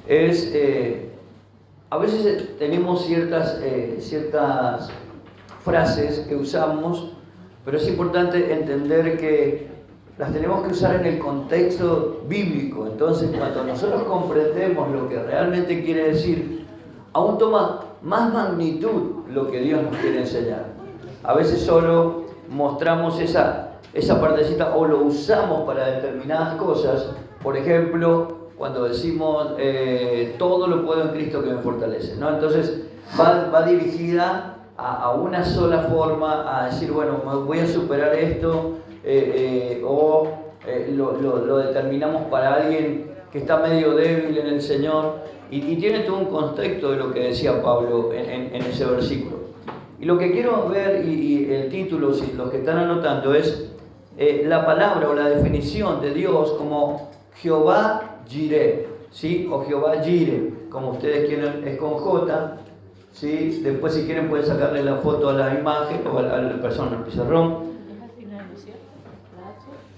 es, a veces tenemos ciertas frases que usamos, pero es importante entender que las tenemos que usar en el contexto bíblico. Entonces, cuando nosotros comprendemos lo que realmente quiere decir, aún toma más magnitud lo que Dios nos quiere enseñar. A veces solo mostramos esa partecita o lo usamos para determinadas cosas. Por ejemplo, cuando decimos todo lo puedo en Cristo que me fortalece, ¿no? Entonces va dirigida a una sola forma, a decir, bueno, voy a superar esto, lo determinamos para alguien que está medio débil en el Señor, y tiene todo un contexto de lo que decía Pablo en ese versículo. Y lo que quiero ver, y el título, si los que están anotando, es la palabra o la definición de Dios como Jehová Jireh, ¿sí? O Jehová Jireh, como ustedes quieren, es con J, ¿sí? Después, si quieren, pueden sacarle la foto a la imagen o a la persona, al pizarrón.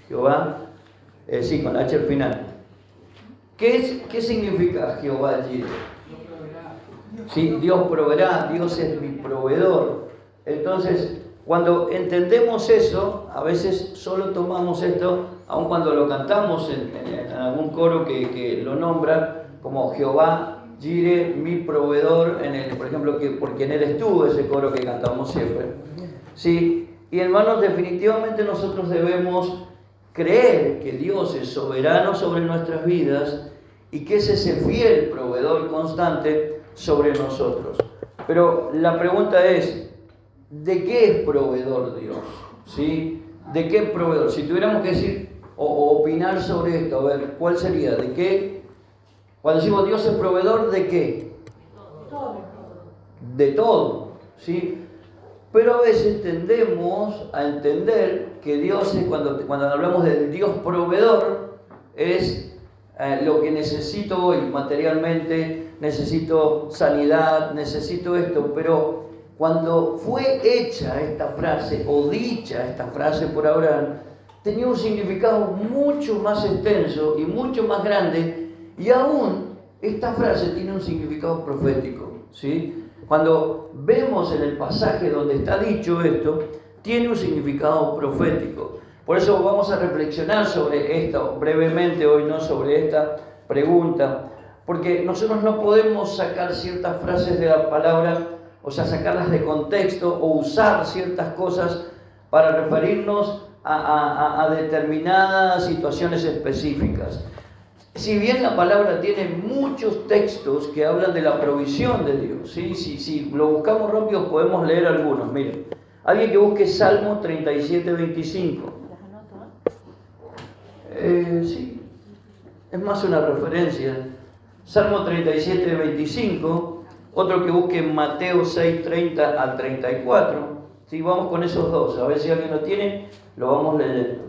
Jehová, sí, con H al final. ¿Qué significa Jehová Jireh? Sí, Dios proveerá, Dios es mi proveedor. Entonces, cuando entendemos eso, a veces solo tomamos esto, aun cuando lo cantamos en algún coro que lo nombra como Jehová Jireh, mi proveedor, por ejemplo, que por quien eres tú, ese coro que cantamos siempre. Sí, y hermanos, definitivamente nosotros debemos creer que Dios es soberano sobre nuestras vidas y que es ese fiel proveedor constante sobre nosotros. Pero la pregunta es, ¿de qué es proveedor Dios? ¿Sí? ¿De qué proveedor? Si tuviéramos que decir o opinar sobre esto, a ver, ¿cuál sería? ¿De qué? Cuando decimos Dios es proveedor, ¿de qué? De todo, ¿sí? Pero a veces tendemos a entender que Dios es, cuando hablamos del Dios proveedor, es lo que necesito hoy materialmente, necesito sanidad, necesito esto, pero cuando fue hecha esta frase o dicha esta frase por Abraham, tenía un significado mucho más extenso y mucho más grande, y aún esta frase tiene un significado profético, ¿sí? Cuando vemos en el pasaje donde está dicho esto, tiene un significado profético. Por eso vamos a reflexionar sobre esto brevemente hoy, no sobre esta pregunta, porque nosotros no podemos sacar ciertas frases de la palabra, o sea, sacarlas de contexto o usar ciertas cosas para referirnos a determinadas situaciones específicas. Si bien la palabra tiene muchos textos que hablan de la provisión de Dios, ¿sí? Si lo buscamos rápido podemos leer algunos. Miren, alguien que busque Salmo 37, 25. Sí, es más una referencia. Salmo 37, 25. Otro que busque Mateo 6, 30 al 34. Sí, vamos con esos dos. A ver si alguien lo tiene, lo vamos leyendo.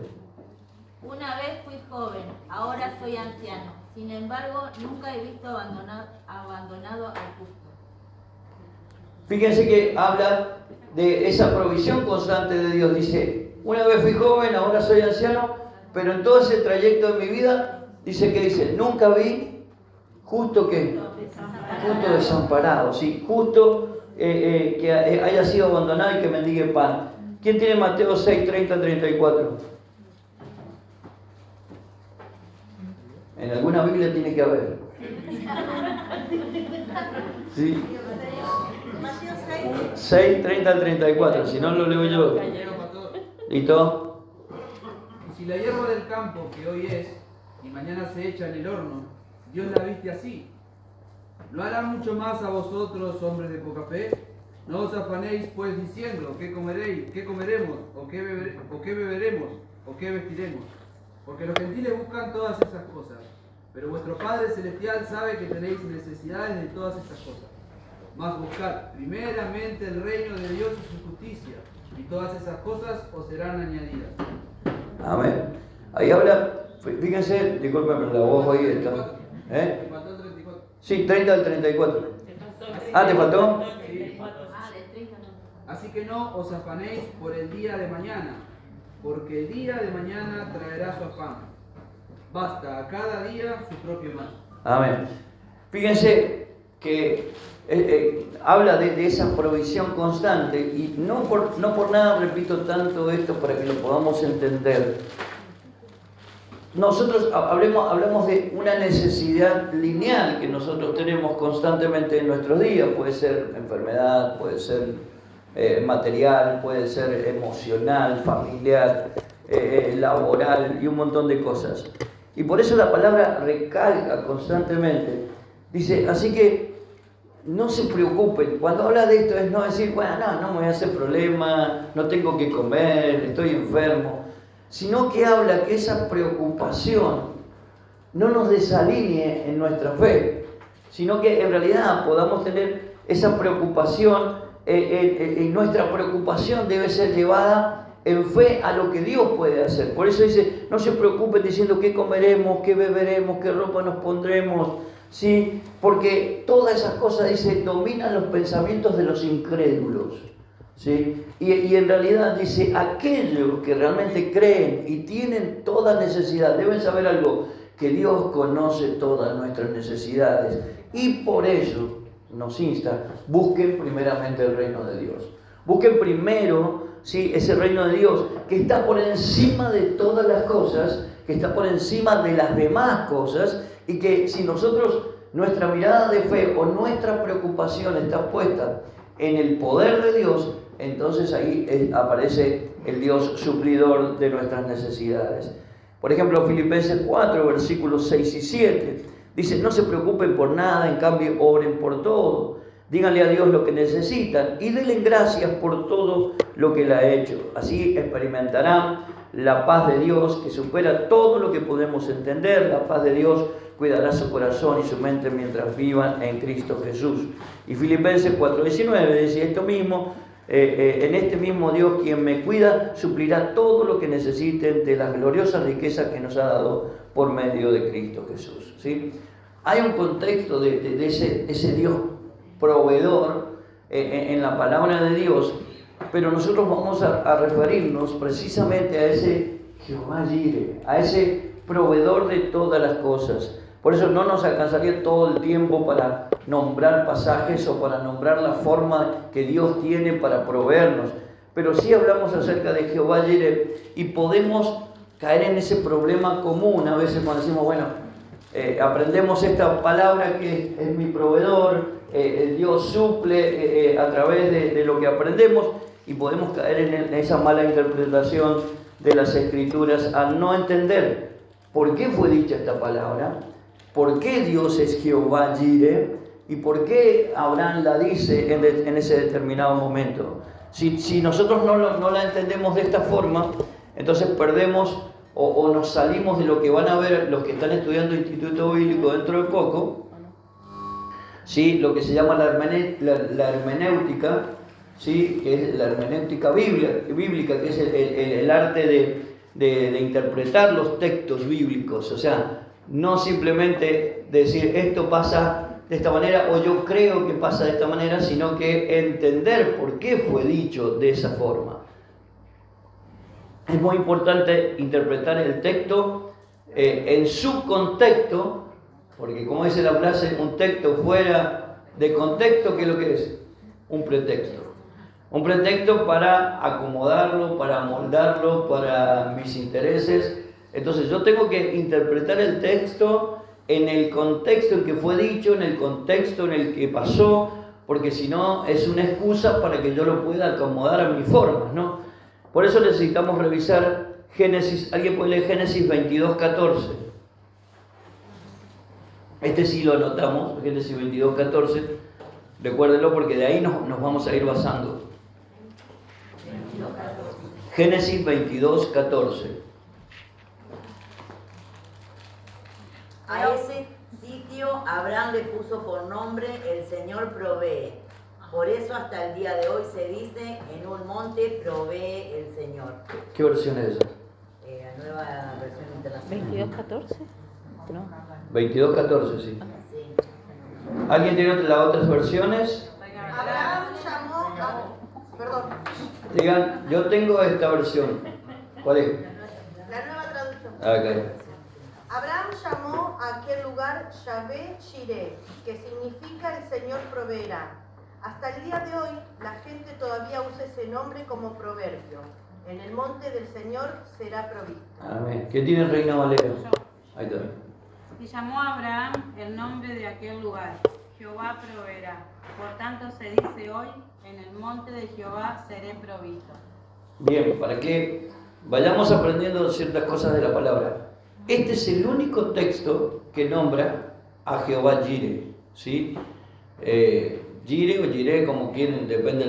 Una vez fui joven, ahora soy anciano. Sin embargo, nunca he visto abandonado al justo. Fíjense que habla de esa provisión constante de Dios. Dice, una vez fui joven, ahora soy anciano, pero en todo ese trayecto de mi vida, dice, nunca vi justo que, justo desamparado, ¿sí? Justo que haya sido abandonado y que mendigue pan. ¿Quién tiene Mateo 6, 30, 34? En alguna Biblia tiene que haber. ¿Sí? 6, 30 al 34, si no lo leo yo. ¿Listo? Y si la hierba del campo que hoy es y mañana se echa en el horno, Dios la viste así, ¿no hará mucho más a vosotros, hombres de poca fe? No os afanéis pues diciendo, ¿qué comeréis? ¿Qué comeremos? ¿O qué beberemos? ¿O qué vestiremos? Porque los gentiles buscan todas esas cosas, pero vuestro Padre Celestial sabe que tenéis necesidades de todas esas cosas. Mas buscad primeramente el reino de Dios y su justicia, y todas esas cosas os serán añadidas. Amén. Ahí habla, fíjense, discúlpenme, la voz ahí está. ¿Te faltó el 34? Sí, 30 al 34. Ah, ¿te faltó? Sí. Así que no os afanéis por el día de mañana, porque el día de mañana traerá su afán. Basta a cada día su propio mal. Amén. Fíjense que habla de esa provisión constante y no por nada repito tanto esto para que lo podamos entender. Nosotros hablamos de una necesidad lineal que nosotros tenemos constantemente en nuestros días. Puede ser enfermedad, puede ser material, puede ser emocional, familiar, laboral y un montón de cosas. Y por eso la palabra recalca constantemente. Dice, así que no se preocupen. Cuando habla de esto es no decir, bueno, no me voy a hacer problema, no tengo que comer, estoy enfermo. Sino que habla que esa preocupación no nos desalinee en nuestra fe, sino que en realidad podamos tener esa preocupación, y nuestra preocupación debe ser llevada en fe a lo que Dios puede hacer. Por eso dice, no se preocupen diciendo qué comeremos, qué beberemos, qué ropa nos pondremos, ¿sí? Porque todas esas cosas, dice, dominan los pensamientos de los incrédulos. ¿Sí? Y en realidad dice, aquellos que realmente creen y tienen toda necesidad, deben saber algo, que Dios conoce todas nuestras necesidades y por eso nos insta, busquen primeramente el reino de Dios. Busquen primero, ¿sí?, ese reino de Dios que está por encima de todas las cosas, que está por encima de las demás cosas y que si nosotros, nuestra mirada de fe o nuestra preocupación está puesta en el poder de Dios, entonces ahí aparece el Dios suplidor de nuestras necesidades. Por ejemplo, Filipenses 4, versículos 6 y 7, dice, no se preocupen por nada, en cambio oren por todo. Díganle a Dios lo que necesitan y denle gracias por todo lo que Él ha hecho. Así experimentarán la paz de Dios que supera todo lo que podemos entender. La paz de Dios cuidará su corazón y su mente mientras vivan en Cristo Jesús. Y Filipenses 4:19 dice esto mismo, en este mismo Dios quien me cuida suplirá todo lo que necesiten de las gloriosas riquezas que nos ha dado por medio de Cristo Jesús. ¿Sí? Hay un contexto de ese Dios proveedor en la palabra de Dios, pero nosotros vamos a referirnos precisamente a ese Jehová Jireh, a ese proveedor de todas las cosas. Por eso no nos alcanzaría todo el tiempo para nombrar pasajes o para nombrar la forma que Dios tiene para proveernos. Pero sí hablamos acerca de Jehová Jireh y podemos caer en ese problema común. A veces cuando decimos, bueno, aprendemos esta palabra que es mi proveedor, Dios suple a través de lo que aprendemos y podemos caer en esa mala interpretación de las Escrituras al no entender por qué fue dicha esta palabra. ¿Por qué Dios es Jehová Jireh? ¿Y por qué Abraham la dice en ese determinado momento? Si nosotros no la entendemos de esta forma, entonces perdemos o nos salimos de lo que van a ver los que están estudiando Instituto Bíblico dentro de poco, ¿sí? Lo que se llama la hermenéutica, ¿sí? Que es la hermenéutica bíblica, que es el arte de interpretar los textos bíblicos. O sea, no simplemente decir esto pasa de esta manera o yo creo que pasa de esta manera, sino que entender por qué fue dicho de esa forma. Es muy importante interpretar el texto en su contexto, porque como dice la frase, un texto fuera de contexto, ¿qué es lo que es? Un pretexto. Un pretexto para acomodarlo, para moldarlo, para mis intereses. Entonces yo tengo que interpretar el texto en el contexto en que fue dicho, en el contexto en el que pasó, porque si no es una excusa para que yo lo pueda acomodar a mis formas, ¿no? Por eso necesitamos revisar Génesis. ¿Alguien puede leer Génesis 22:14? Este sí lo anotamos, Génesis 22:14. Recuérdenlo porque de ahí nos vamos a ir basando. Génesis 22:14. A ese sitio Abraham le puso por nombre El Señor provee. Por eso hasta el día de hoy se dice, en un monte provee el Señor. ¿Qué versión es esa? La nueva versión internacional. 22:14. No. 22:14, sí. Sí. ¿Alguien tiene las otras versiones? Abraham llamó a... Perdón, Digan, yo tengo esta versión. ¿Cuál es? la nueva traducción. Okay. Abraham llamó a aquel lugar llamar Yahvé Jireh, que significa el Señor proveerá. Hasta el día de hoy, la gente todavía usa ese nombre como proverbio. En el monte del Señor será provisto. Amén. ¿Qué tiene el Reina Valera? Ahí está. Y llamó a Abraham el nombre de aquel lugar, Jehová proveerá. Por tanto se dice hoy, en el monte de Jehová seré provisto. Bien, para que vayamos aprendiendo ciertas cosas de la palabra. Este es el único texto que nombra a Jehová Jireh, ¿sí? Jireh o Jireh, como quieren, depende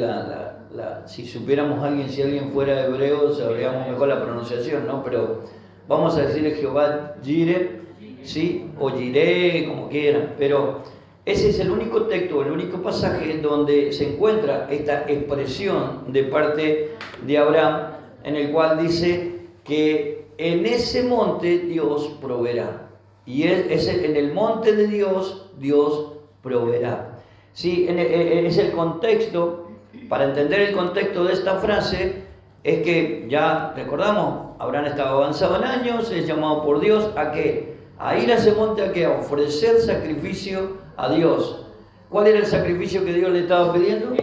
si supiéramos si alguien fuera hebreo, sabríamos mejor la pronunciación, ¿no? Pero vamos a decirle Jehová Jireh, ¿sí? O Jireh, como quieran, pero ese es el único texto, el único pasaje donde se encuentra esta expresión de parte de Abraham, en el cual dice que en ese monte Dios proveerá. Y en el monte de Dios, Dios proveerá. Sí, es el contexto, para entender el contexto de esta frase, es que ya recordamos, Abraham estaba avanzado en años, es llamado por Dios a qué, a ir a ese monte a qué, a ofrecer sacrificio a Dios. ¿Cuál era el sacrificio que Dios le estaba pidiendo?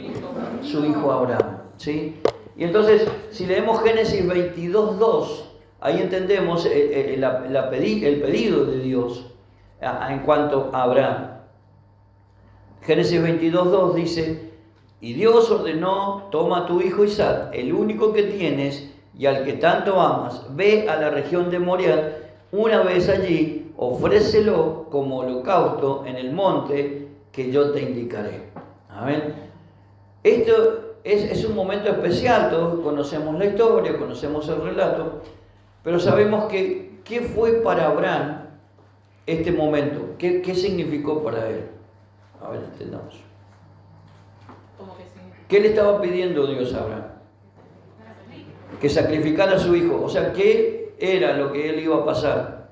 Su hijo Abraham, ¿sí? Y entonces, si leemos Génesis 22:2, ahí entendemos el pedido de Dios en cuanto a Abraham. Génesis 22:2 dice, y Dios ordenó, toma a tu hijo Isaac, el único que tienes y al que tanto amas, ve a la región de Moriah, una vez allí, ofrécelo como holocausto en el monte que yo te indicaré. Amén. Esto es un momento especial, todos conocemos la historia, conocemos el relato, pero sabemos que ¿qué fue para Abraham este momento? ¿Qué significó para él? A ver, entendamos. ¿Qué le estaba pidiendo Dios a Abraham? Que sacrificara a su hijo. O sea, ¿qué era lo que él iba a pasar?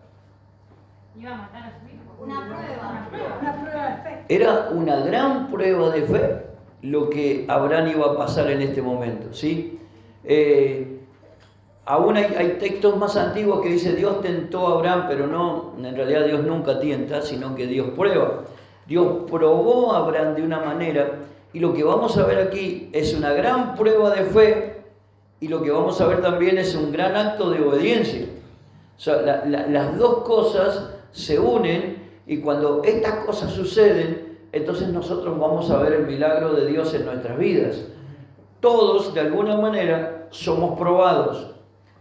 Iba a matar a su hijo. Una prueba. Una prueba de fe. Era una gran prueba de fe lo que Abraham iba a pasar en este momento, ¿sí? Aún hay textos más antiguos que dice Dios tentó a Abraham, pero no, en realidad Dios nunca tienta, sino que Dios prueba. Dios probó a Abraham de una manera, y lo que vamos a ver aquí es una gran prueba de fe, y lo que vamos a ver también es un gran acto de obediencia. O sea, las dos cosas se unen, y cuando estas cosas suceden, entonces nosotros vamos a ver el milagro de Dios en nuestras vidas. Todos, de alguna manera, somos probados.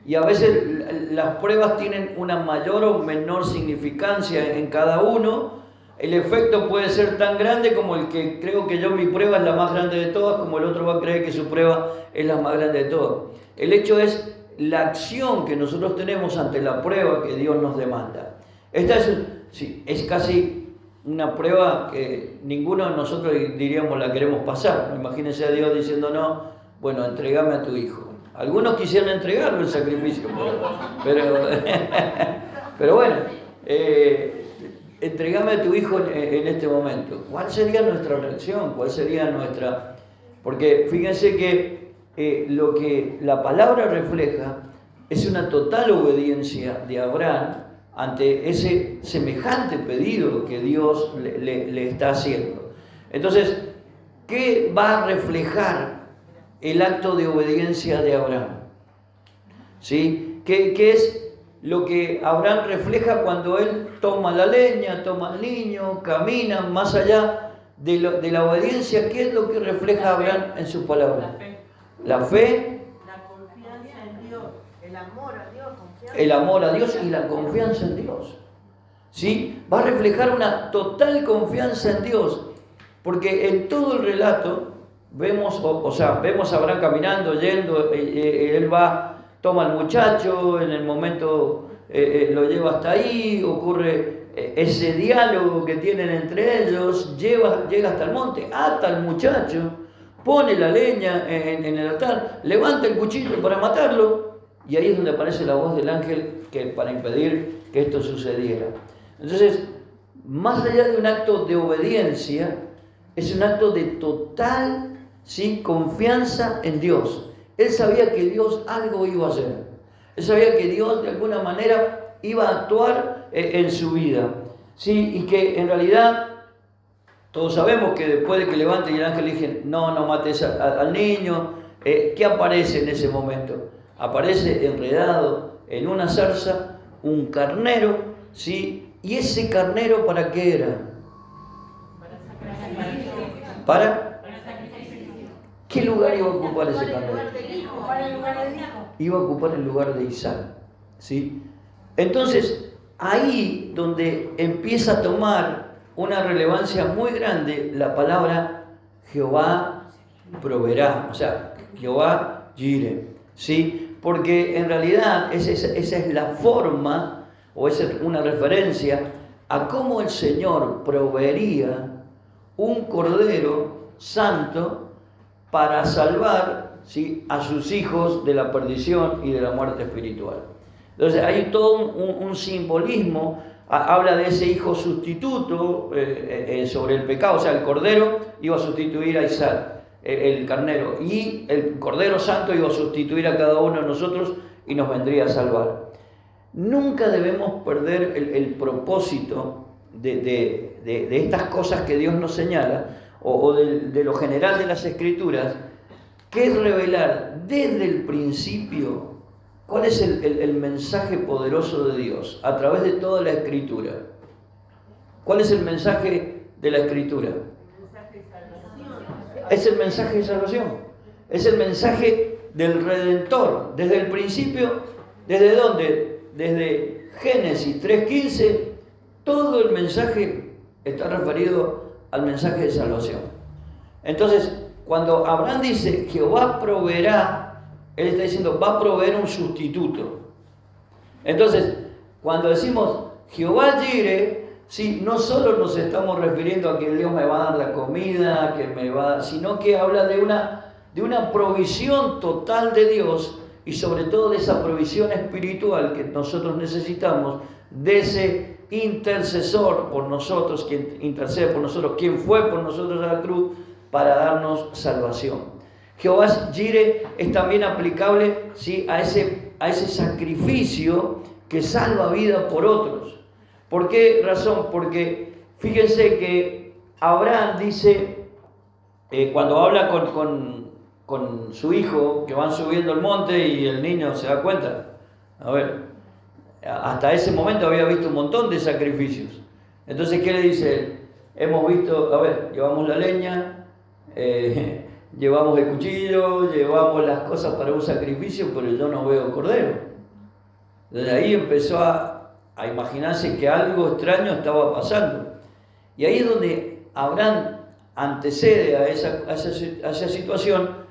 Y a veces las pruebas tienen una mayor o menor significancia en cada uno. El efecto puede ser tan grande como el que creo que mi prueba es la más grande de todas, como el otro va a creer que su prueba es la más grande de todas. El hecho es la acción que nosotros tenemos ante la prueba que Dios nos demanda. Esta es casi una prueba que ninguno de nosotros diríamos la queremos pasar. Imagínense a Dios diciendo, no, bueno, entregame a tu hijo. Algunos quisieran entregarlo el sacrificio, pero bueno, entregame a tu hijo en este momento. ¿Cuál sería nuestra reacción? ¿Cuál sería nuestra...? Porque fíjense que lo que la palabra refleja es una total obediencia de Abraham ante ese semejante pedido que Dios le está haciendo. Entonces, ¿qué va a reflejar el acto de obediencia de Abraham? ¿Sí? ¿Qué es lo que Abraham refleja cuando él toma la leña, toma el niño, camina más allá de la obediencia? ¿Qué es lo que refleja Abraham en sus palabras? La fe, La confianza en Dios, el amor a Dios, confianza. el amor a Dios y la confianza en Dios. ¿Sí? Va a reflejar una total confianza en Dios, porque en todo el relato vemos a Abraham caminando, yendo, él va, toma al muchacho, en el momento lo lleva hasta ahí, ocurre ese diálogo que tienen entre ellos, llega hasta el monte, ata al muchacho, pone la leña en el altar, levanta el cuchillo para matarlo, y ahí es donde aparece la voz del ángel para impedir que esto sucediera. Entonces, más allá de un acto de obediencia, es un acto de total confianza en Dios. Él sabía que Dios algo iba a hacer. Él sabía que Dios de alguna manera iba a actuar en su vida. Sí, y que en realidad todos sabemos que después de que levante y el ángel le dije, no mates al niño, ¿qué aparece en ese momento? Aparece enredado en una zarza un carnero, ¿sí? ¿Y ese carnero para qué era? ¿Para? ¿Qué lugar iba a ocupar ese carnero? Iba a ocupar el lugar de Isaac, ¿sí? Entonces, ahí donde empieza a tomar una relevancia muy grande la palabra Jehová proveerá, o sea, Jehová Jireh, ¿sí? Porque en realidad esa es la forma, o esa es una referencia a cómo el Señor proveería un cordero santo para salvar, ¿sí?, a sus hijos de la perdición y de la muerte espiritual. Entonces hay todo un simbolismo, habla de ese hijo sustituto sobre el pecado, o sea, el cordero iba a sustituir a Isaac, el carnero, y el cordero santo iba a sustituir a cada uno de nosotros y nos vendría a salvar. Nunca debemos perder el propósito de estas cosas que Dios nos señala, o de lo general de las Escrituras, que es revelar desde el principio cuál es el mensaje poderoso de Dios a través de toda la Escritura. ¿Cuál es el mensaje de la Escritura? Es el mensaje de salvación. Es el mensaje del Redentor. Desde el principio, ¿desde dónde? Desde Génesis 3:15, todo el mensaje está referido al mensaje de salvación. Entonces, cuando Abraham dice Jehová proveerá, él está diciendo va a proveer un sustituto. Entonces, cuando decimos Jehová Jireh, sí, no solo nos estamos refiriendo a que Dios me va a dar la comida, sino que habla de una provisión total de Dios, y sobre todo de esa provisión espiritual que nosotros necesitamos, de ese intercesor por nosotros, quien intercede por nosotros, quien fue por nosotros a la cruz para darnos salvación. Jehová Jireh es también aplicable, ¿sí?, a ese sacrificio que salva vida por otros. ¿Por qué razón? Porque fíjense que Abraham dice, cuando habla con su hijo, que van subiendo el monte y el niño se da cuenta, a ver, hasta ese momento había visto un montón de sacrificios. Entonces, ¿qué le dice él? Hemos visto, a ver, llevamos la leña, llevamos el cuchillo, llevamos las cosas para un sacrificio, pero yo no veo cordero. Desde ahí empezó a imaginarse que algo extraño estaba pasando. Y ahí es donde Abraham antecede a esa situación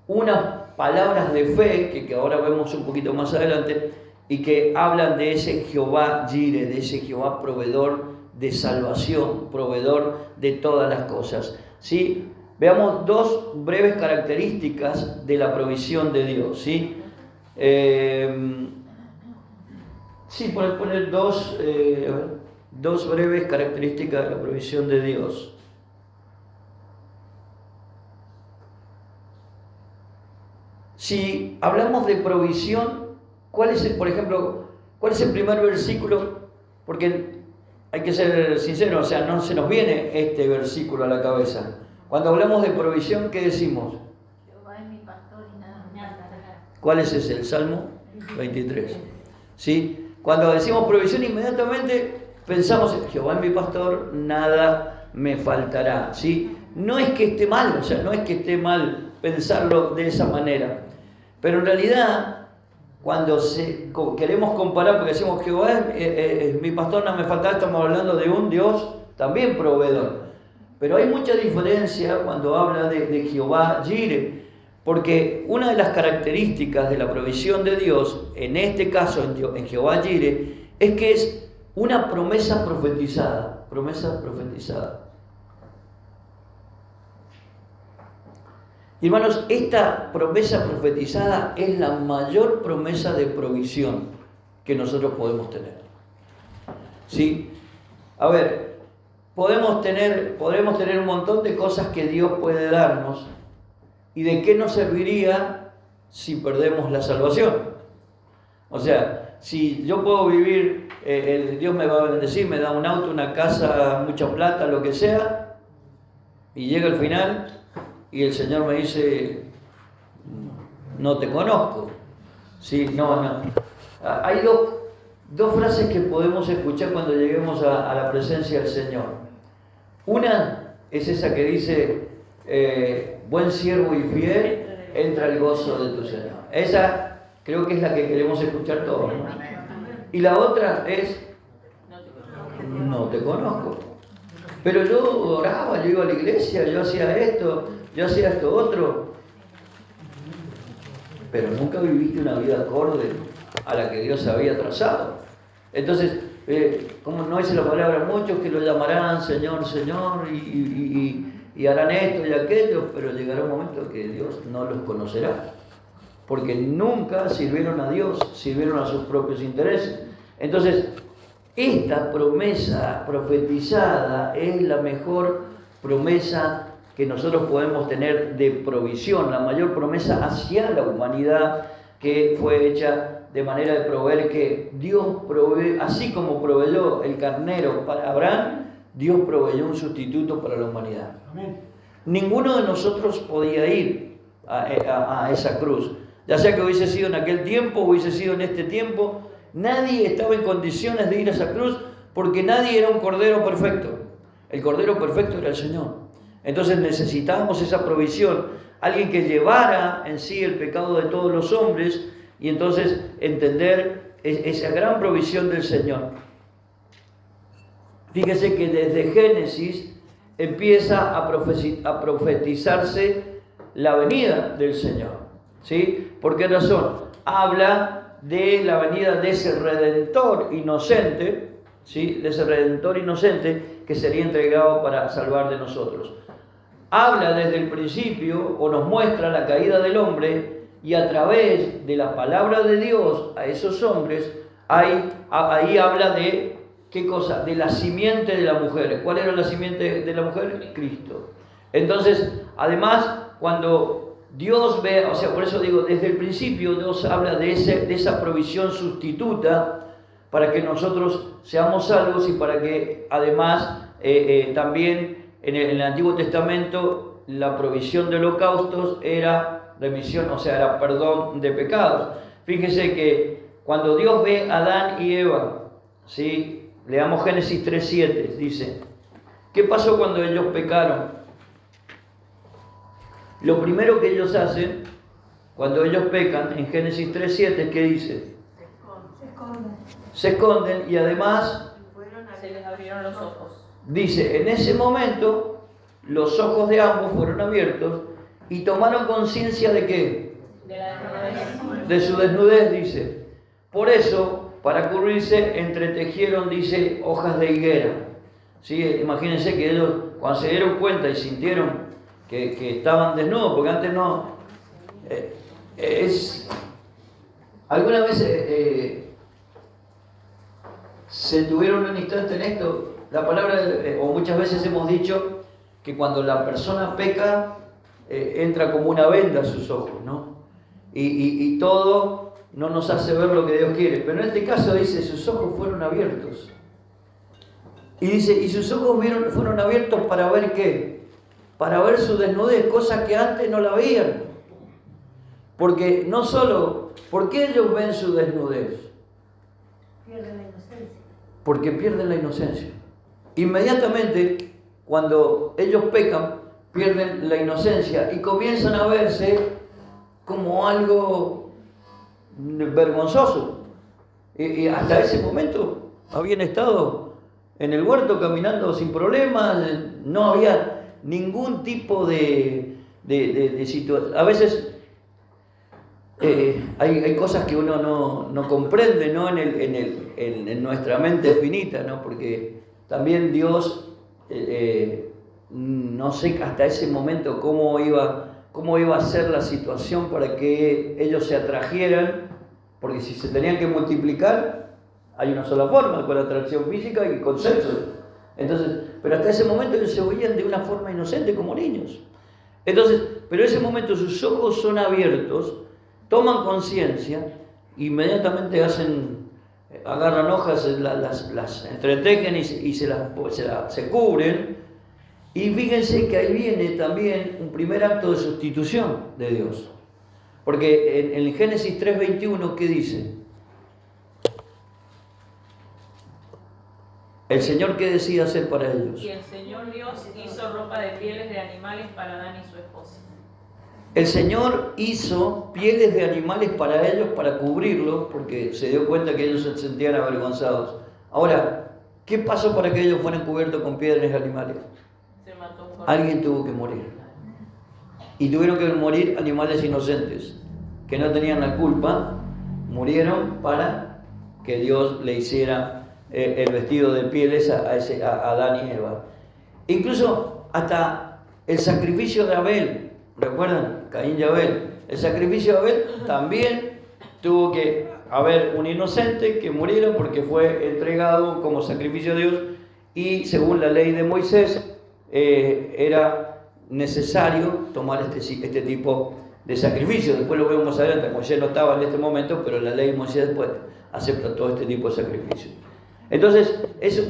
unas palabras de fe que ahora vemos un poquito más adelante, y que hablan de ese Jehová Jireh, de ese Jehová proveedor de salvación, proveedor de todas las cosas, ¿sí? Veamos dos breves características de la provisión de Dios, ¿sí? Sí, poner dos breves características de la provisión de Dios. Si hablamos de provisión, ¿cuál es el primer versículo? Porque hay que ser sincero, o sea, no se nos viene este versículo a la cabeza. Cuando hablamos de provisión, ¿qué decimos? Jehová es mi pastor y nada me faltará. ¿Cuál es ese? El Salmo 23. ¿Sí? Cuando decimos provisión, inmediatamente pensamos en Jehová es mi pastor, nada me faltará. ¿Sí? No es que esté mal, o sea, no es que esté mal pensarlo de esa manera. Pero en realidad, cuando queremos comparar, porque decimos Jehová es mi pastor, no me faltará, estamos hablando de un Dios también proveedor. Pero hay mucha diferencia cuando habla de Jehová Jireh, porque una de las características de la provisión de Dios, en este caso en Jehová Jireh, es que es una promesa profetizada. Y hermanos, esta promesa profetizada es la mayor promesa de provisión que nosotros podemos tener. ¿Sí? A ver, podemos tener un montón de cosas que Dios puede darnos. ¿Y de qué nos serviría si perdemos la salvación? O sea, si yo puedo vivir Dios me va a bendecir, me da un auto, una casa, mucha plata, lo que sea, y llega el final y el Señor me dice, no te conozco. Sí, no. Hay dos frases que podemos escuchar cuando lleguemos a la presencia del Señor. Una es esa que dice, buen siervo y fiel, entra el gozo de tu Señor. Esa creo que es la que queremos escuchar todos, ¿no? Y la otra es, no te conozco. Pero yo oraba, yo iba a la iglesia, yo hacía esto, yo hacía esto otro. Pero nunca viviste una vida acorde a la que Dios había trazado. Entonces, como no dice la palabra, muchos que lo llamarán Señor, Señor, y harán esto y aquello, pero llegará un momento que Dios no los conocerá. Porque nunca sirvieron a Dios, sirvieron a sus propios intereses. Entonces, esta promesa profetizada es la mejor promesa que nosotros podemos tener de provisión, la mayor promesa hacia la humanidad que fue hecha de manera de proveer, que Dios provee, así como proveyó el carnero para Abraham, Dios proveyó un sustituto para la humanidad. Amén. Ninguno de nosotros podía ir a esa cruz, ya sea que hubiese sido en aquel tiempo o hubiese sido en este tiempo. Nadie estaba en condiciones de ir a esa cruz porque nadie era un cordero perfecto. El cordero perfecto era el Señor. Entonces necesitábamos esa provisión, alguien que llevara en sí el pecado de todos los hombres y entonces entender esa gran provisión del Señor. Fíjese que desde Génesis empieza a profetizarse la venida del Señor. ¿Sí? ¿Por qué razón? Habla de la venida de ese Redentor inocente, ¿sí? De ese Redentor inocente que sería entregado para salvar de nosotros. Habla desde el principio o nos muestra la caída del hombre y a través de la palabra de Dios a esos hombres, ahí habla de, ¿qué cosa? De la simiente de la mujer. ¿Cuál era la simiente de la mujer? Cristo. Entonces, además, cuando Dios ve, o sea, por eso digo, desde el principio Dios habla de esa provisión sustituta para que nosotros seamos salvos y para que además también en el Antiguo Testamento la provisión de holocaustos era remisión, o sea, era perdón de pecados. Fíjese que cuando Dios ve a Adán y Eva, ¿sí? Leamos Génesis 3:7, dice, ¿qué pasó cuando ellos pecaron? Lo primero que ellos hacen, cuando ellos pecan, en Génesis 3:7, ¿qué dice? Se esconden y además se les abrieron los ojos. Dice, en ese momento los ojos de ambos fueron abiertos y tomaron conciencia ¿de qué? De la desnudez. De su desnudez, dice. Por eso, para cubrirse, entretejieron, dice, hojas de higuera. ¿Sí? Imagínense que ellos, cuando se dieron cuenta y sintieron que estaban desnudos, porque antes no... alguna vez se tuvieron un instante en esto. La palabra, o muchas veces hemos dicho que cuando la persona peca, entra como una venda a sus ojos, ¿no? Y todo no nos hace ver lo que Dios quiere. Pero en este caso dice, sus ojos fueron abiertos. Y dice, y sus ojos fueron abiertos para ver ¿qué? Para ver su desnudez, cosa que antes no la veían. Porque no solo, ¿por qué ellos ven su desnudez? Pierden la inocencia. Porque pierden la inocencia. Inmediatamente, cuando ellos pecan, pierden la inocencia y comienzan a verse como algo vergonzoso. Y hasta ese momento habían estado en el huerto caminando sin problemas, no había ningún tipo de situación. A veces hay cosas que uno no comprende, ¿no? En nuestra mente finita, ¿no? Porque también Dios, no sé hasta ese momento cómo iba a ser la situación para que ellos se atrajeran, porque si se tenían que multiplicar, hay una sola forma, con atracción física y con sexo. Entonces, pero hasta ese momento ellos se veían de una forma inocente como niños. Entonces, pero en ese momento sus ojos son abiertos, toman conciencia, inmediatamente hacen agarran hojas, las entretejen y se cubren. Y fíjense que ahí viene también un primer acto de sustitución de Dios. Porque en el Génesis 3:21, ¿qué dice? ¿El Señor qué decía hacer para ellos? Y el Señor Dios hizo ropa de pieles de animales para Adán y su esposa. El Señor hizo pieles de animales para ellos, para cubrirlos, porque se dio cuenta que ellos se sentían avergonzados. Ahora, ¿qué pasó para que ellos fueran cubiertos con pieles de animales? Se mató un cordero. Alguien tuvo que morir. Y tuvieron que morir animales inocentes, que no tenían la culpa, murieron para que Dios le hiciera el vestido de pieles a Adán y Eva. Incluso hasta el sacrificio de Abel, ¿recuerdan? Caín y Abel. El sacrificio de Abel también tuvo que haber un inocente que muriera porque fue entregado como sacrificio a Dios, y según la ley de Moisés era necesario tomar este tipo de sacrificio. Después lo vemos adelante. Moisés no estaba en este momento, pero la ley de Moisés después acepta todo este tipo de sacrificio. Entonces, es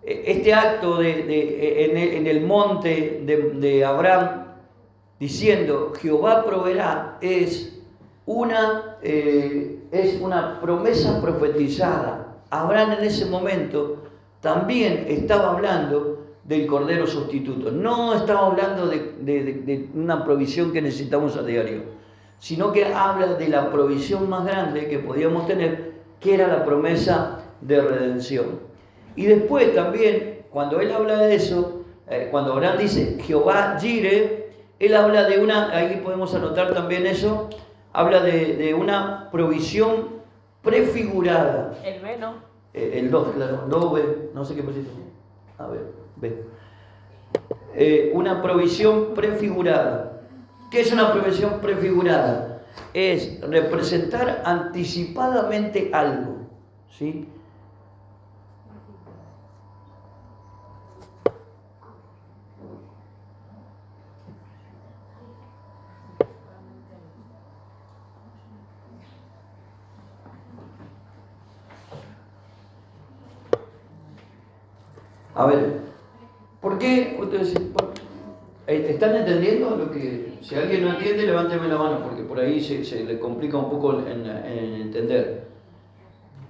este acto en el monte de Abraham, diciendo Jehová proveerá, es una promesa profetizada. Abraham en ese momento también estaba hablando del Cordero sustituto. No estaba hablando de una provisión que necesitamos a diario, sino que habla de la provisión más grande que podíamos tener, que era la promesa de redención. Y después también, cuando él habla de eso, cuando Abraham dice Jehová Jireh, él habla de ahí podemos anotar también eso, habla de una provisión prefigurada. El B, ¿no? El 2, claro, no ve, no sé qué pusiste. A ver, ve. Una provisión prefigurada. ¿Qué es una provisión prefigurada? Es representar anticipadamente algo, ¿sí? A ver, ¿por qué? Ustedes, ¿están entendiendo lo que? Si alguien no entiende, levánteme la mano, porque por ahí se le complica un poco en entender.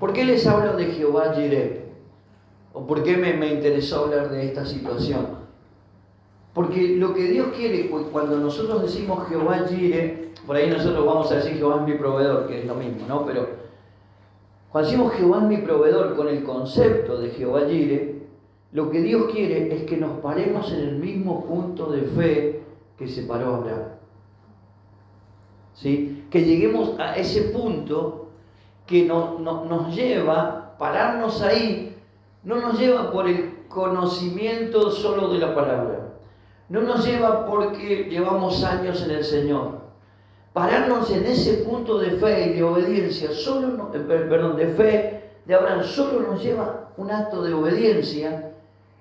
¿Por qué les hablo de Jehová Jireh? ¿O por qué me interesó hablar de esta situación? Porque lo que Dios quiere, cuando nosotros decimos Jehová Jireh, por ahí nosotros vamos a decir Jehová es mi proveedor, que es lo mismo, ¿no? Pero cuando decimos Jehová es mi proveedor con el concepto de Jehová Jireh, lo que Dios quiere es que nos paremos en el mismo punto de fe que se paró Abraham. ¿Sí? Que lleguemos a ese punto que nos lleva, pararnos ahí, no nos lleva por el conocimiento solo de la palabra, no nos lleva porque llevamos años en el Señor. Pararnos en ese punto de fe y de obediencia, de fe de Abraham, solo nos lleva un acto de obediencia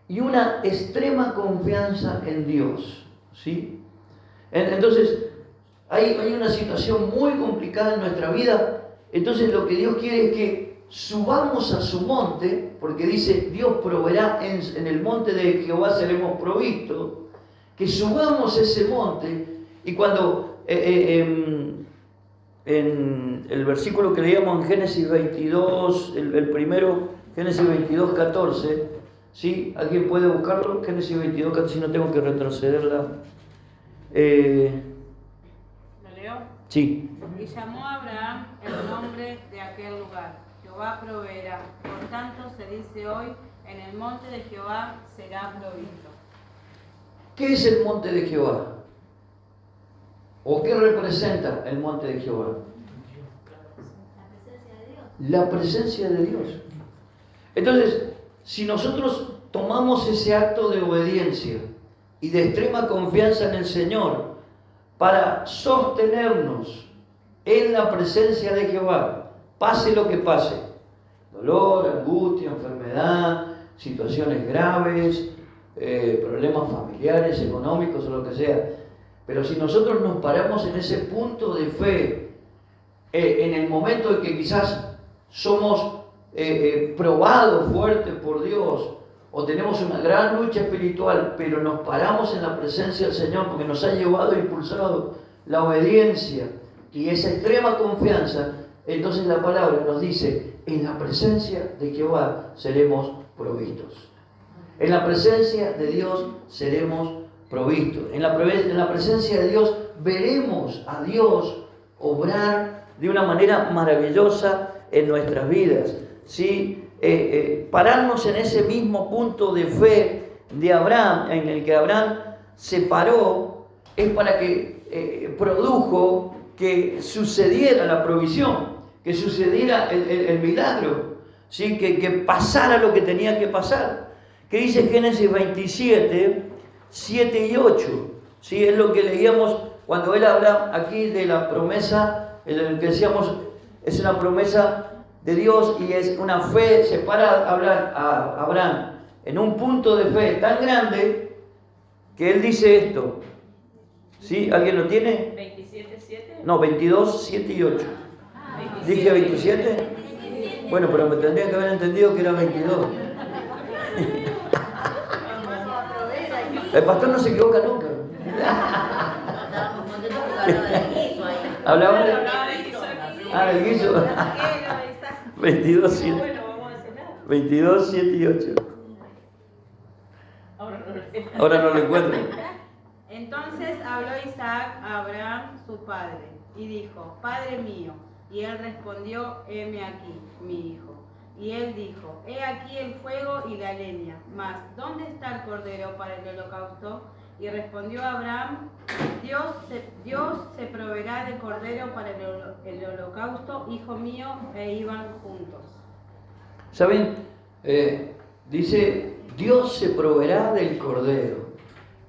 y una extrema confianza en Dios, ¿sí? Entonces, hay una situación muy complicada en nuestra vida. Entonces lo que Dios quiere es que subamos a su monte, porque dice, Dios proveerá en el monte de Jehová seremos provistos, que subamos ese monte. Y cuando en el versículo que leíamos en Génesis 22, el primero, Génesis 22, 14, ¿sí? ¿Alguien puede buscarlo? Génesis 22, 14, si no tengo que retrocederla. ¿Lo leo? Sí. Y llamó a Abraham el nombre de aquel lugar, Jehová proveerá. Por tanto se dice hoy, en el monte de Jehová será provisto. ¿Qué es el monte de Jehová? ¿O qué representa el monte de Jehová? La presencia de Dios. Entonces, si nosotros tomamos ese acto de obediencia y de extrema confianza en el Señor para sostenernos en la presencia de Jehová, pase lo que pase, dolor, angustia, enfermedad, situaciones graves, problemas familiares, económicos o lo que sea, pero si nosotros nos paramos en ese punto de fe, en el momento en que quizás somos probado fuerte por Dios, o tenemos una gran lucha espiritual, pero nos paramos en la presencia del Señor porque nos ha llevado e impulsado la obediencia y esa extrema confianza, entonces la palabra nos dice, en la presencia de Jehová seremos provistos. En la presencia de Dios seremos provistos. En la presencia de Dios veremos a Dios obrar de una manera maravillosa en nuestras vidas. ¿Sí? Pararnos en ese mismo punto de fe de Abraham, en el que Abraham se paró, es para que produjo que sucediera la provisión, que sucediera el milagro, ¿sí? Que pasara lo que tenía que pasar. ¿Qué dice Génesis 27, 7 y 8? ¿Sí? Es lo que leíamos cuando él habla aquí de la promesa, en el que decíamos, es una promesa de Dios y es una fe, se para a hablar a Abraham en un punto de fe tan grande que él dice esto. ¿Sí? ¿Alguien lo tiene? 27:7. No, 22, 7 y 8. ¿Dije 27? Bueno, pero me tendrían que haber entendido que era 22. El pastor no se equivoca nunca. Estábamos contentos porque hablaba del guiso ahí. ¿Hablaba de? Hablaba de guiso aquí. Ah, el guiso. 22, 7. Bueno, vamos a hacer nada. 22, 7 y 8. Ahora no lo encuentro. Entonces habló Isaac a Abraham su padre y dijo, Padre mío. Y él respondió, heme aquí, mi hijo. Y él dijo, he aquí el fuego y la leña, mas ¿dónde está el cordero para el holocausto? Y respondió Abraham, Dios se proveerá de cordero para el holocausto, hijo mío, e iban juntos. ¿Saben? Dice, Dios se proveerá del cordero.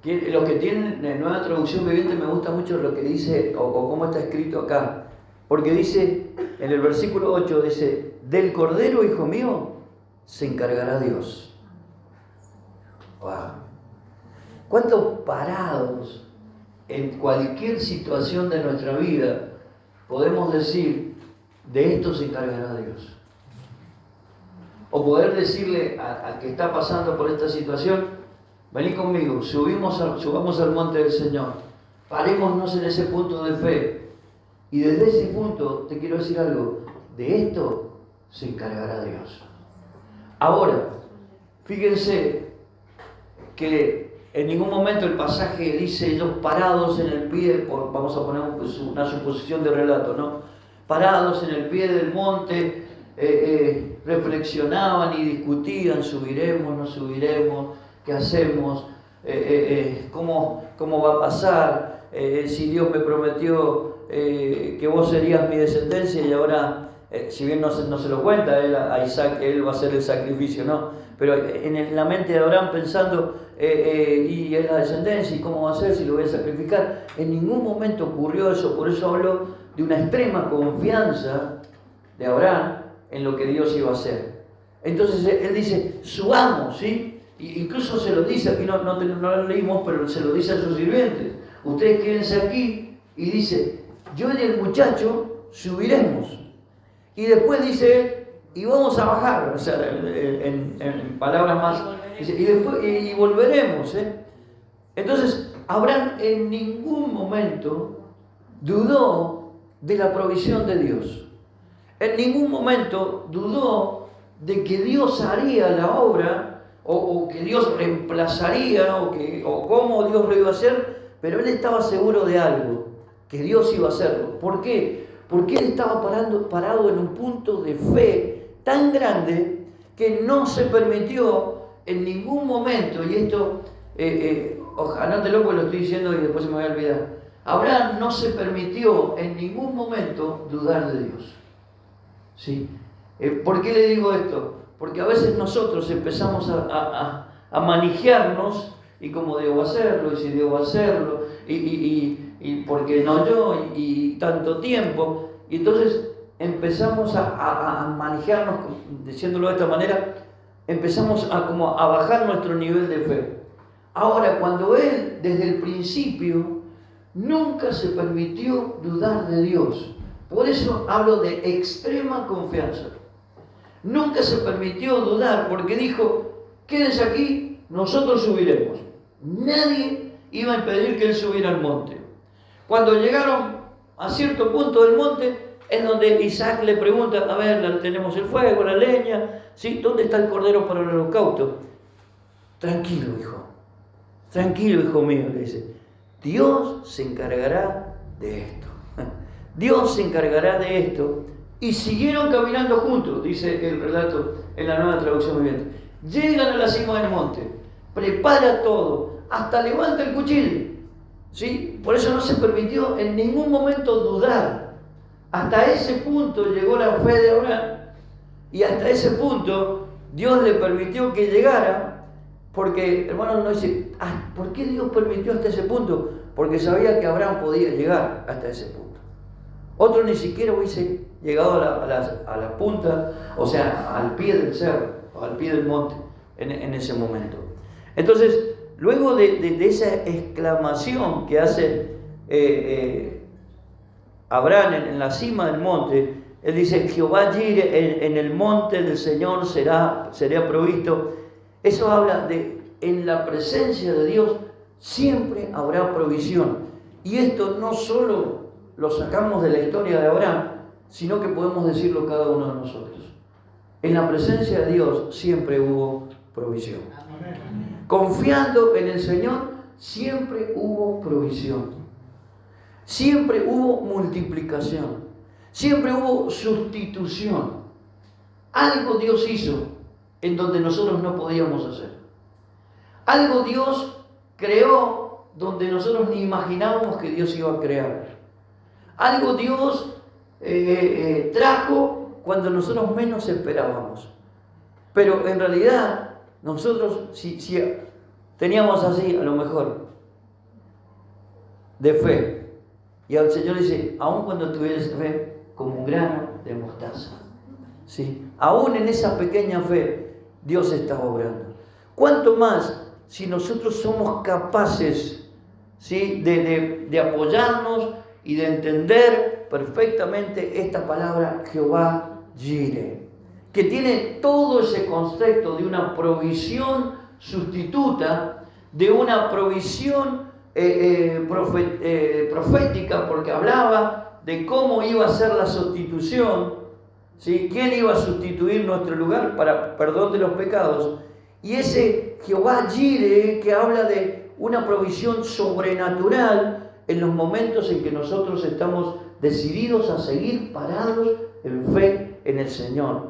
Los que tienen Nueva Traducción Viviente me gusta mucho lo que dice, o cómo está escrito acá. Porque dice, en el versículo 8, dice, del cordero, hijo mío, se encargará Dios. Wow. ¿Cuántos parados en cualquier situación de nuestra vida podemos decir, de esto se encargará Dios? O poder decirle al que está pasando por esta situación, vení conmigo, subamos al monte del Señor, parémonos en ese punto de fe. Y desde ese punto te quiero decir algo, de esto se encargará Dios. Ahora, fíjense que en ningún momento el pasaje dice ellos parados en el pie, vamos a poner una suposición de relato, ¿no? Parados en el pie del monte, reflexionaban y discutían, subiremos, no subiremos, ¿qué hacemos? ¿Cómo va a pasar? Si Dios me prometió que vos serías mi descendencia y ahora, si bien no se lo cuenta a Isaac que él va a hacer el sacrificio, ¿no? Pero en la mente de Abraham pensando, y es la descendencia, ¿y cómo va a ser si lo voy a sacrificar? En ningún momento ocurrió eso, por eso hablo de una extrema confianza de Abraham en lo que Dios iba a hacer. Entonces él dice, subamos, ¿sí? Incluso se lo dice, aquí no lo leímos, pero se lo dice a sus sirvientes. Ustedes quédense aquí, y dice, yo y el muchacho subiremos. Y después dice él, y vamos a bajar, o sea, en palabras más, dice, y volveremos. Entonces, Abraham en ningún momento dudó de la provisión de Dios. En ningún momento dudó de que Dios haría la obra, o que Dios reemplazaría, o cómo Dios lo iba a hacer, pero él estaba seguro de algo, que Dios iba a hacerlo. ¿Por qué? Porque él estaba parado en un punto de fe tan grande que no se permitió en ningún momento, y esto, anótelo porque lo estoy diciendo y después se me va a olvidar. Abraham no se permitió en ningún momento dudar de Dios. ¿Sí? ¿Por qué le digo esto? Porque a veces nosotros empezamos a manejarnos, y cómo debo hacerlo, y si debo hacerlo, y por qué no yo, y tanto tiempo, y entonces empezamos a manejarnos, diciéndolo de esta manera, empezamos a bajar nuestro nivel de fe. Ahora, cuando él, desde el principio, nunca se permitió dudar de Dios, por eso hablo de extrema confianza. Nunca se permitió dudar porque dijo, quédense aquí, nosotros subiremos. Nadie iba a impedir que él subiera al monte. Cuando llegaron a cierto punto del monte, es donde Isaac le pregunta, a ver, tenemos el fuego, la leña, ¿sí? ¿Dónde está el cordero para el holocausto? Tranquilo, hijo mío, le dice, Dios se encargará de esto. Dios se encargará de esto. Y siguieron caminando juntos, dice el relato en la Nueva Traducción Viviente. Llegan a la cima del monte, prepara todo, hasta levanta el cuchillo. ¿Sí? Por eso no se permitió en ningún momento dudar. Hasta ese punto llegó la fe de Abraham. Y hasta ese punto Dios le permitió que llegara. Porque, hermanos, no dice, ¿por qué Dios permitió hasta ese punto? Porque sabía que Abraham podía llegar hasta ese punto. Otro ni siquiera hubiese llegado a la punta, o sea, al pie del cerro, o al pie del monte, en ese momento. Entonces, luego de esa exclamación que hace Abraham en la cima del monte, él dice, Jehová Jireh, en el monte del Señor será provisto. Eso habla de, en la presencia de Dios, siempre habrá provisión. Y esto no solo lo sacamos de la historia de Abraham, sino que podemos decirlo cada uno de nosotros. En la presencia de Dios siempre hubo provisión. Confiando en el Señor, siempre hubo provisión. Siempre hubo multiplicación. Siempre hubo sustitución. Algo Dios hizo en donde nosotros no podíamos hacer. Algo Dios creó donde nosotros ni imaginábamos que Dios iba a crear. Algo Dios trajo cuando nosotros menos esperábamos. Pero en realidad, nosotros, si teníamos así, a lo mejor, de fe, y el Señor dice, aun cuando tuvieras fe, como un grano de mostaza, ¿sí? Aún en esa pequeña fe, Dios está obrando. ¿Cuánto más si nosotros somos capaces, ¿sí? de apoyarnos y de entender perfectamente esta palabra Jehová Jireh, que tiene todo ese concepto de una provisión sustituta, de una provisión profética, porque hablaba de cómo iba a ser la sustitución, ¿sí? ¿Quién iba a sustituir nuestro lugar para perdón de los pecados? Y ese Jehová Jireh que habla de una provisión sobrenatural en los momentos en que nosotros estamos decididos a seguir parados en fe en el Señor.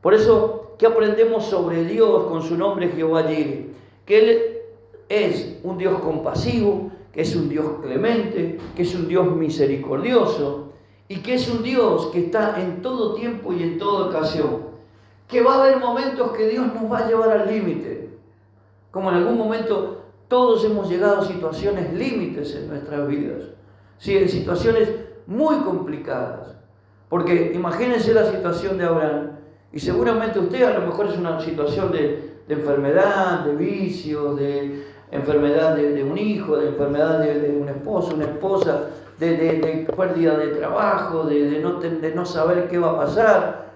Por eso, ¿qué aprendemos sobre Dios con su nombre Jehová Jireh? Que Él es un Dios compasivo, que es un Dios clemente, que es un Dios misericordioso y que es un Dios que está en todo tiempo y en toda ocasión. Que va a haber momentos que Dios nos va a llevar al límite, como en algún momento todos hemos llegado a situaciones límites en nuestras vidas, ¿sí? En situaciones muy complicadas. Porque imagínense la situación de Abraham, y seguramente usted a lo mejor es una situación de enfermedad, de vicios, de enfermedad de un hijo, de enfermedad de un esposo, una esposa, de pérdida de trabajo, de no saber qué va a pasar,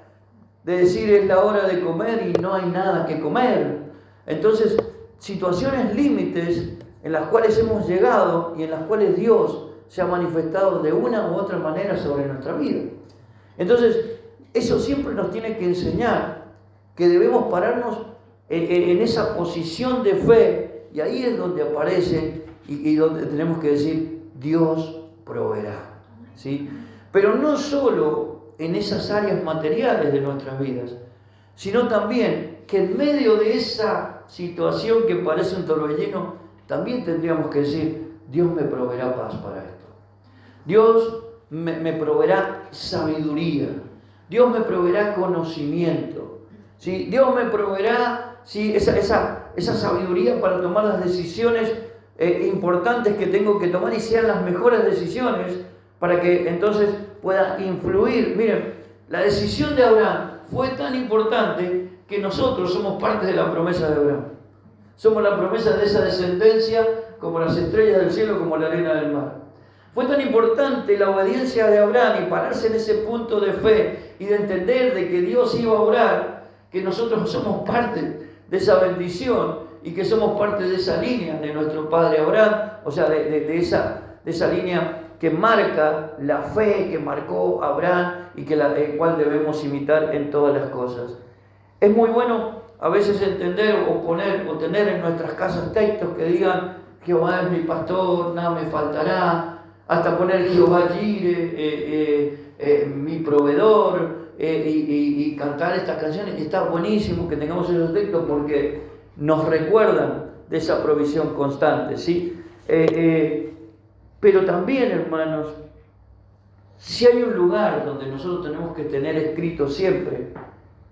de decir es la hora de comer y no hay nada que comer. Entonces, situaciones límites en las cuales hemos llegado y en las cuales Dios se ha manifestado de una u otra manera sobre nuestra vida. Entonces, eso siempre nos tiene que enseñar que debemos pararnos en esa posición de fe, y ahí es donde aparece y donde tenemos que decir Dios proveerá, ¿sí? Pero no solo en esas áreas materiales de nuestras vidas, sino también que en medio de esa situación que parece un torbellino, también tendríamos que decir, Dios me proveerá paz para esto. Dios me proveerá sabiduría. Dios me proveerá conocimiento. ¿Sí? Dios me proveerá, ¿sí? esa sabiduría para tomar las decisiones importantes que tengo que tomar y sean las mejores decisiones para que entonces pueda influir. Miren, la decisión de Abraham fue tan importante que nosotros somos parte de la promesa de Abraham. Somos la promesa de esa descendencia como las estrellas del cielo, como la arena del mar. Fue tan importante la obediencia de Abraham y pararse en ese punto de fe y de entender de que Dios iba a obrar, que nosotros somos parte de esa bendición y que somos parte de esa línea de nuestro padre Abraham, o sea, de esa línea que marca la fe que marcó Abraham y que el cual debemos imitar en todas las cosas. Es muy bueno a veces entender o tener en nuestras casas textos que digan: Jehová es mi pastor, nada me faltará, hasta poner Jehová Jireh, mi proveedor, y cantar estas canciones. Está buenísimo que tengamos esos textos porque nos recuerdan de esa provisión constante, ¿sí? Pero también, hermanos, si hay un lugar donde nosotros tenemos que tener escrito siempre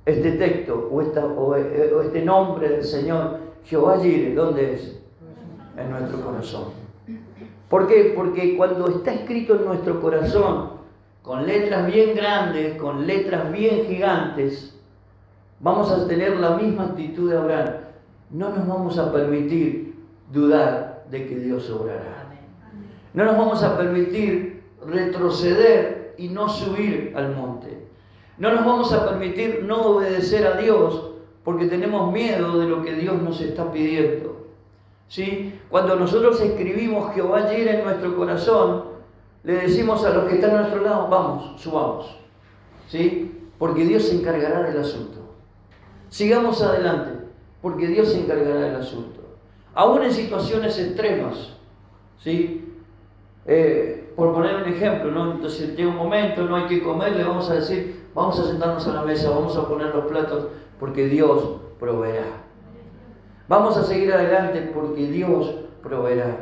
este texto o este nombre del Señor, Jehová Jireh, ¿dónde es? En nuestro corazón. ¿Por qué? Porque cuando está escrito en nuestro corazón, con letras bien grandes, con letras bien gigantes, vamos a tener la misma actitud de Abraham. No nos vamos a permitir dudar de que Dios obrará. No nos vamos a permitir retroceder y no subir al monte. No nos vamos a permitir no obedecer a Dios porque tenemos miedo de lo que Dios nos está pidiendo. ¿Sí? Cuando nosotros escribimos Jehová Jireh en nuestro corazón, le decimos a los que están a nuestro lado: vamos, subamos. ¿Sí? Porque Dios se encargará del asunto. Sigamos adelante, porque Dios se encargará del asunto. Aún en situaciones extremas, ¿sí? Por poner un ejemplo, ¿no? Entonces llega un momento, no hay que comer, le vamos a decir: vamos a sentarnos a la mesa, vamos a poner los platos, porque Dios proveerá. Vamos a seguir adelante porque Dios proveerá.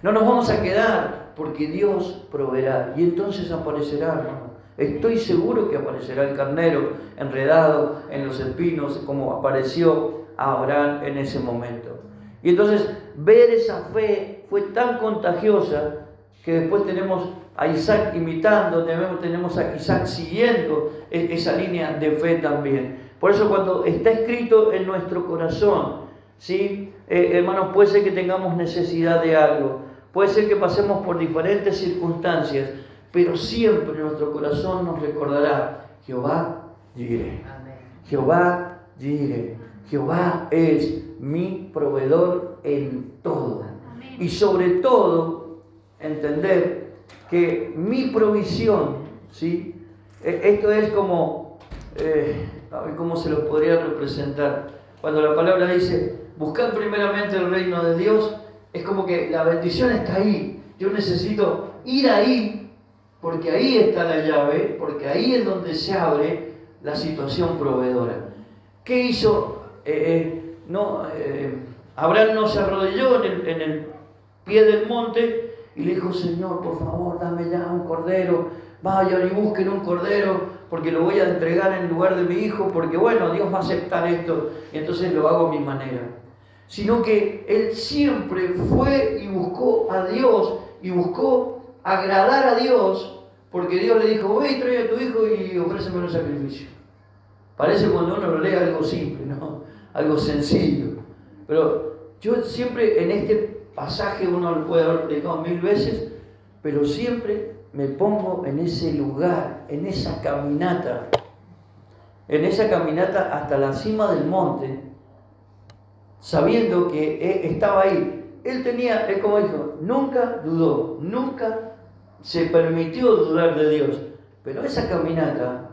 No nos vamos a quedar porque Dios proveerá. Y entonces aparecerá, ¿no? Estoy seguro que aparecerá el carnero enredado en los espinos, como apareció a Abraham en ese momento. Y entonces ver esa fe fue tan contagiosa que después tenemos a Isaac imitando, tenemos a Isaac siguiendo esa línea de fe también. Por eso cuando está escrito en nuestro corazón, ¿sí? Hermanos, puede ser que tengamos necesidad de algo, puede ser que pasemos por diferentes circunstancias, pero siempre nuestro corazón nos recordará: Jehová Jireh. Jehová Jireh. Jehová es mi proveedor en todo. Y sobre todo, entender que mi provisión, ¿sí? Esto es como, a ver cómo se lo podría representar. Cuando la palabra dice: buscad primeramente el reino de Dios, es como que la bendición está ahí. Yo necesito ir ahí, porque ahí está la llave, porque ahí es donde se abre la situación proveedora. ¿Qué hizo? Abraham no se arrodilló en el pie del monte y le dijo: Señor, por favor, dame ya un cordero. Vayan y busquen un cordero, porque lo voy a entregar en lugar de mi hijo, porque bueno, Dios va a aceptar esto, y entonces lo hago a mi manera. Sino que él siempre fue y buscó a Dios, y buscó agradar a Dios, porque Dios le dijo: ve y trae a tu hijo y ofréceme un sacrificio. Parece cuando uno lo lee algo simple, ¿no? Algo sencillo. Pero yo siempre en este pasaje, uno lo puede haber predicado 1000 veces, pero siempre me pongo en ese lugar, en esa caminata hasta la cima del monte, sabiendo que estaba ahí. Él como dijo, nunca dudó, nunca se permitió dudar de Dios. Pero esa caminata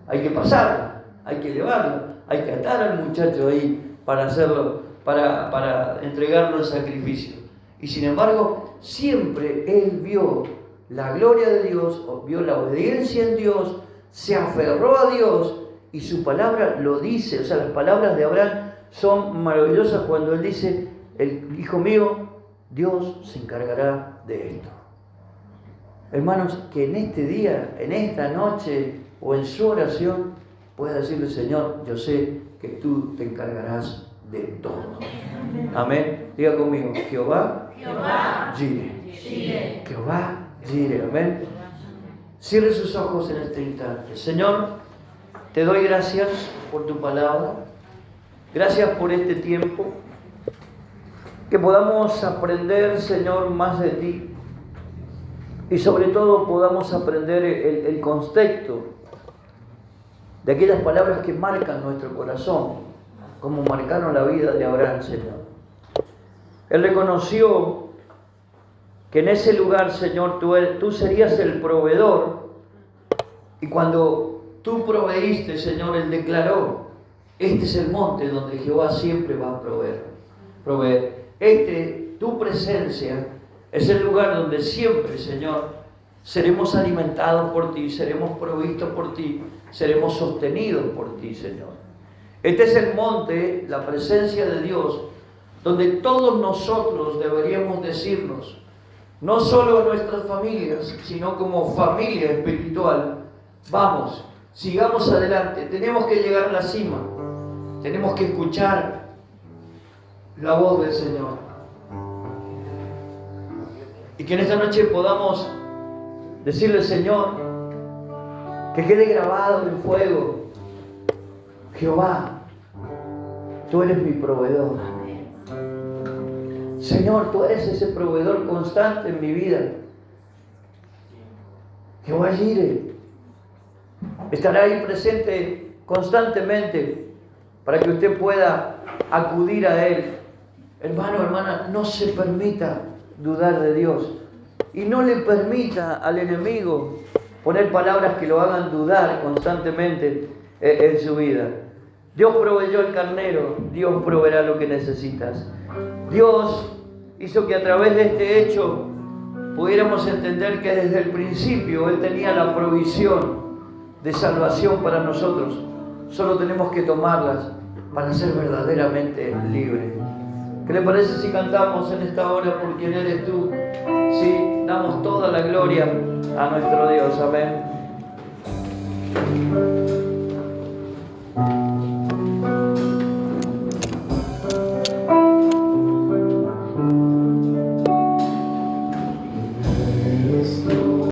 hay que pasarla, hay que llevarla, hay que atar al muchacho ahí para hacerlo, para entregarlo al sacrificio. Y sin embargo, siempre él vio la gloria de Dios, vio la obediencia en Dios, se aferró a Dios y su palabra lo dice. O sea, las palabras de Abraham son maravillosas cuando él dice: hijo mío, Dios se encargará de esto. Hermanos, que en este día, en esta noche o en su oración pueda decirle: Señor, yo sé que tú te encargarás de todo. Amén. Diga conmigo: Jehová Jireh. Jehová Jireh. Amén. Cierre sus ojos en este instante. Señor, te doy gracias por tu palabra. Gracias por este tiempo. Que podamos aprender, Señor, más de ti. Y sobre todo podamos aprender el contexto de aquellas palabras que marcan nuestro corazón, como marcaron la vida de Abraham, Señor. Él reconoció que en ese lugar, Señor, tú serías el proveedor. Y cuando tú proveíste, Señor, Él declaró: este es el monte donde Jehová siempre va a proveer. Tu presencia es el lugar donde siempre, Señor, seremos alimentados por ti, seremos provistos por ti, seremos sostenidos por ti, Señor. Este es el monte, la presencia de Dios, donde todos nosotros deberíamos decirnos, no solo a nuestras familias, sino como familia espiritual: vamos, sigamos adelante, tenemos que llegar a la cima, tenemos que escuchar la voz del Señor. Y que en esta noche podamos decirle: Señor, que quede grabado en fuego: Jehová, tú eres mi proveedor. Señor, tú eres ese proveedor constante en mi vida. Jehová Jireh estará ahí presente constantemente para que usted pueda acudir a Él. Hermano, hermana, no se permita dudar de Dios y no le permita al enemigo poner palabras que lo hagan dudar constantemente en su vida. Dios proveyó el carnero, Dios proveerá lo que necesitas. Dios hizo que a través de este hecho pudiéramos entender que desde el principio Él tenía la provisión de salvación para nosotros. Solo tenemos que tomarlas para ser verdaderamente libres. ¿Qué le parece si cantamos en esta hora por quién eres tú? Sí, damos toda la gloria a nuestro Dios. Amén.